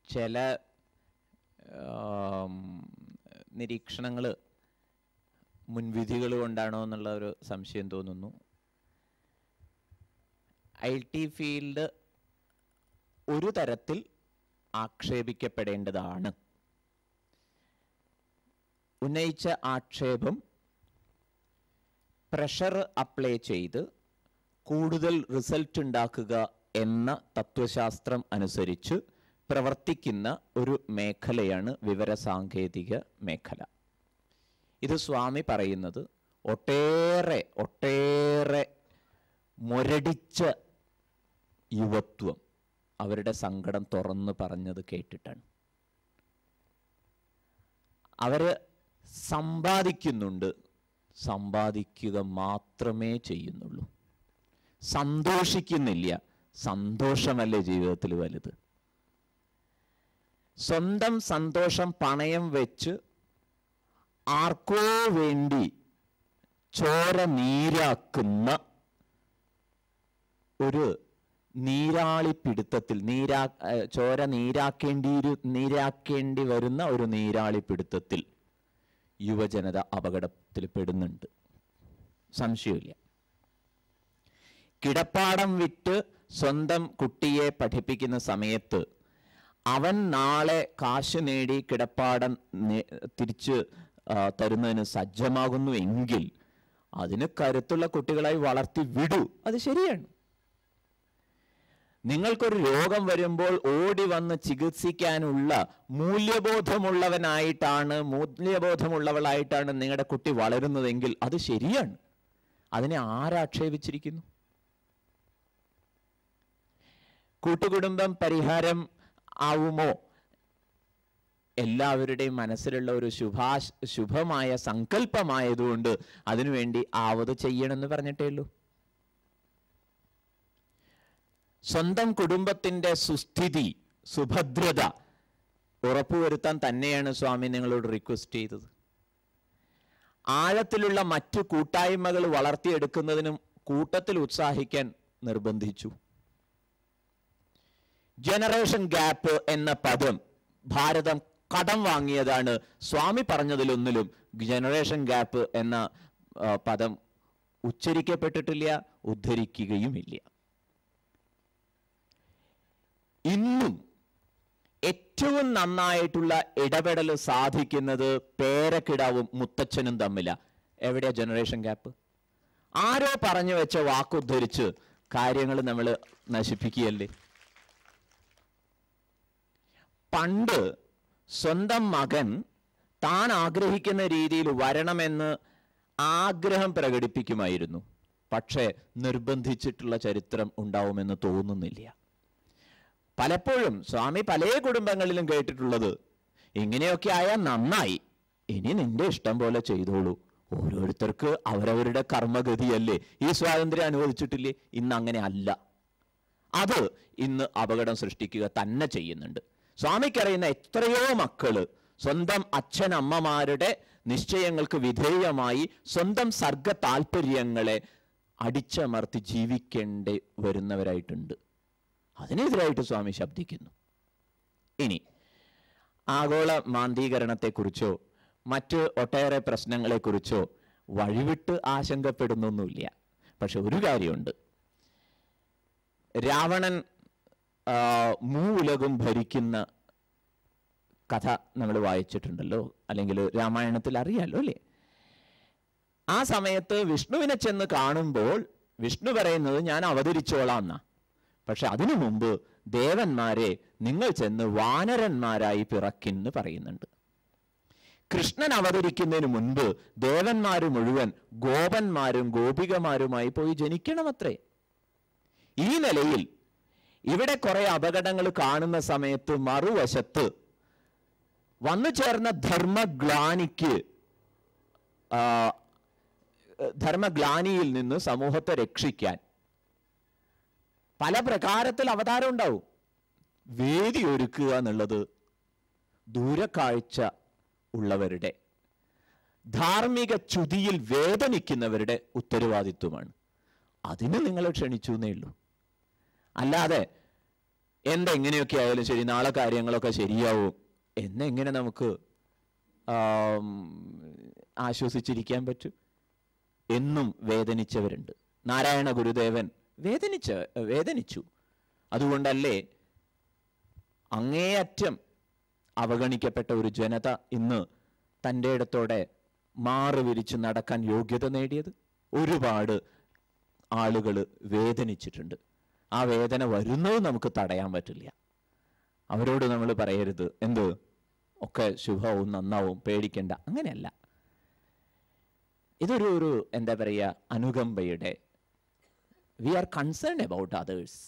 ചില നിരീക്ഷണങ്ങൾ മുൻവിധികൾ കൊണ്ടാണോ എന്നുള്ള ഒരു സംശയം തോന്നുന്നു. IT ഫീൽഡ് ഒരു തരത്തിൽ ആക്ഷേപിക്കപ്പെടേണ്ടതാണ്. ഉന്നയിച്ച ആക്ഷേപം പ്രഷർ അപ്ലൈ ചെയ്ത് കൂടുതൽ റിസൾട്ട് ഉണ്ടാക്കുക എന്ന തത്വശാസ്ത്രം അനുസരിച്ച് പ്രവർത്തിക്കുന്ന ഒരു മേഖലയാണ് വിവരസാങ്കേതിക മേഖല. ഇത് സ്വാമി പറയുന്നത് ഒട്ടേറെ മുരടിച്ച യുവത്വം അവരുടെ സങ്കടം തുറന്ന് പറഞ്ഞത് കേട്ടിട്ടാണ്. അവർ സമ്പാദിക്കുന്നുണ്ട്, സമ്പാദിക്കുക മാത്രമേ ചെയ്യുന്നുള്ളൂ, സന്തോഷിക്കുന്നില്ല. സന്തോഷമല്ലേ ജീവിതത്തിൽ വലുത്? സ്വന്തം സന്തോഷം പണയം വെച്ച് ആർക്കോ വേണ്ടി ചോര നീരാക്കുന്ന ഒരു നീരാളിപ്പിടുത്തത്തിൽ ചോര നീരാക്കേണ്ടി വരുന്ന ഒരു നീരാളിപ്പിടുത്തത്തിൽ യുവജനത അപകടത്തിൽ പെടുന്നുണ്ട്, സംശയമില്ല. കിടപ്പാടം വിറ്റ് സ്വന്തം കുട്ടിയെ പഠിപ്പിക്കുന്ന സമയത്ത് അവൻ നാളെ കാശ് നേടി കിടപ്പാടം തിരിച്ച് തരുന്നതിന് സജ്ജമാകുന്നു എങ്കിൽ അതിന് കരുത്തുള്ള കുട്ടികളായി വളർത്തി വിടൂ. അത് ശരിയാണ്. നിങ്ങൾക്കൊരു രോഗം വരുമ്പോൾ ഓടി വന്ന് ചികിത്സിക്കാനുള്ള മൂല്യബോധമുള്ളവളായിട്ടാണ് നിങ്ങളുടെ കുട്ടി വളരുന്നതെങ്കിൽ അത് ശരിയാണ്. അതിനെ ആരാക്ഷേപിച്ചിരിക്കുന്നു? കൂട്ടുകുടുംബം പരിഹാരം ആവുമോ? എല്ലാവരുടെയും മനസ്സിലുള്ള ഒരു ശുഭമായ സങ്കല്പമായതുകൊണ്ട് അതിനുവേണ്ടി ആവത് ചെയ്യണമെന്ന് പറഞ്ഞിട്ടേ ഉള്ളൂ. സ്വന്തം കുടുംബത്തിൻ്റെ സുസ്ഥിതി, സുഭദ്രത ഉറപ്പുവരുത്താൻ തന്നെയാണ് സ്വാമി നിങ്ങളോട് റിക്വസ്റ്റ് ചെയ്തത്. ആഴത്തിലുള്ള മറ്റു കൂട്ടായ്മകൾ വളർത്തിയെടുക്കുന്നതിനും കൂട്ടത്തിൽ ഉത്സാഹിക്കാൻ നിർബന്ധിച്ചു. ജനറേഷൻ ഗ്യാപ്പ് എന്ന പദം ഭാരതം കടം വാങ്ങിയതാണ്. സ്വാമി പറഞ്ഞതിലൊന്നിലും ജനറേഷൻ ഗ്യാപ്പ് എന്ന പദം ഉച്ചരിക്കപ്പെട്ടിട്ടില്ല, ഉദ്ധരിക്കുകയുമില്ല. ഇന്നും ഏറ്റവും നന്നായിട്ടുള്ള ഇടപെടൽ സാധിക്കുന്നത് പേരക്കിടാവും മുത്തച്ഛനും തമ്മിലാണ്. എവിടെയാ ജനറേഷൻ ഗ്യാപ്പ്? ആരോ പറഞ്ഞു വെച്ച വാക്കുദ്ധരിച്ച് കാര്യങ്ങൾ നമ്മൾ നശിപ്പിക്കുകയല്ലേ. പണ്ട് സ്വന്തം മകൻ താൻ ആഗ്രഹിക്കുന്ന രീതിയിൽ വരണമെന്ന് ആഗ്രഹം പ്രകടിപ്പിക്കുമായിരുന്നു. പക്ഷേ നിർബന്ധിച്ചിട്ടുള്ള ചരിത്രം ഉണ്ടാവുമെന്ന് തോന്നുന്നില്ല. പലപ്പോഴും സ്വാമി പല കുടുംബങ്ങളിലും കേട്ടിട്ടുള്ളത്, ഇങ്ങനെയൊക്കെ ആയാൽ നന്നായി, ഇനി നിന്റെ ഇഷ്ടം പോലെ ചെയ്തോളൂ. ഓരോരുത്തർക്ക് അവരവരുടെ കർമ്മഗതിയല്ലേ, ഈ സ്വാതന്ത്ര്യം അനുവദിച്ചിട്ടില്ലേ? ഇന്ന് അങ്ങനെ അല്ല. അത് ഇന്ന് അപകടം സൃഷ്ടിക്കുക തന്നെ ചെയ്യുന്നുണ്ട്. സ്വാമിക്കറിയുന്ന എത്രയോ മക്കള് സ്വന്തം അച്ഛനമ്മമാരുടെ നിശ്ചയങ്ങൾക്ക് വിധേയമായി സ്വന്തം സർഗ താല്പര്യങ്ങളെ അടിച്ചമർത്തി ജീവിക്കേണ്ടി വരുന്നവരായിട്ടുണ്ട്. അതിനെതിരായിട്ട് സ്വാമി ശബ്ദിക്കുന്നു. ഇനി ആഗോള മാന്ദ്രീകരണത്തെക്കുറിച്ചോ മറ്റ് ഒട്ടേറെ പ്രശ്നങ്ങളെക്കുറിച്ചോ വഴിവിട്ട് ആശങ്കപ്പെടുന്നൊന്നുമില്ല. പക്ഷെ ഒരു കാര്യമുണ്ട്, രാവണൻ മൂവുലകും ഭരിക്കുന്ന കഥ നമ്മൾ വായിച്ചിട്ടുണ്ടല്ലോ, അല്ലെങ്കിൽ രാമായണത്തിൽ അറിയാലോ അല്ലേ? ആ സമയത്ത് വിഷ്ണുവിനെ ചെന്ന് കാണുമ്പോൾ വിഷ്ണു പറയുന്നത് ഞാൻ അവതരിച്ചോളാം എന്നാ. പക്ഷെ അതിനു മുമ്പ് ദേവന്മാരെ നിങ്ങൾ ചെന്ന് വാനരന്മാരായി പിറക്കിന്ന് പറയുന്നുണ്ട്. കൃഷ്ണൻ അവതരിക്കുന്നതിന് മുൻപ് ദേവന്മാർ മുഴുവൻ ഗോപന്മാരും ഗോപികമാരുമായി പോയി ജനിക്കണമത്രേ. ഈ നിലയിൽ ഇവിടെ കുറെ അപകടങ്ങൾ കാണുന്ന സമയത്ത് മറുവശത്ത് വന്നു ചേർന്ന ധർമ്മഗ്ലാനിയിൽ നിന്ന് സമൂഹത്തെ രക്ഷിക്കാൻ പല പ്രകാരത്തിൽ അവതാരം ഉണ്ടാവും. വേദി ഒരുക്കുക എന്നുള്ളത് ദൂരക്കാഴ്ച ഉള്ളവരുടെ, ധാർമ്മിക ച്യുതിയിൽ വേദനിക്കുന്നവരുടെ ഉത്തരവാദിത്വമാണ്. അതിന് നിങ്ങൾ ക്ഷണിച്ചു എന്നേ ഉള്ളൂ. അല്ലാതെ എന്തെങ്ങനെയൊക്കെ ആയാലും ശരി, നാളെ കാര്യങ്ങളൊക്കെ ശരിയാവും എന്നെങ്ങനെ നമുക്ക് ആശ്വസിച്ചിരിക്കാൻ പറ്റും? എന്നും വേദനിച്ചവരുണ്ട്. നാരായണ ഗുരുദേവൻ വേദനിച്ചു. അതുകൊണ്ടല്ലേ അങ്ങേയറ്റം അവഗണിക്കപ്പെട്ട ഒരു ജനത ഇന്ന് തൻ്റെ ഇടത്തോടെ മാറി വിരിച്ച് നടക്കാൻ യോഗ്യത നേടിയത്? ഒരുപാട് ആളുകൾ വേദനിച്ചിട്ടുണ്ട്. ആ വേദന വരുന്നത് നമുക്ക് തടയാൻ പറ്റില്ല. അവരോട് നമ്മൾ പറയരുത് എന്ത് ഒക്കെ ശുഭവും നന്നാവും, പേടിക്കണ്ട. അങ്ങനെയല്ല. ഇതൊരു എന്താ പറയുക, അനുകമ്പയുടെ, we are concerned about others.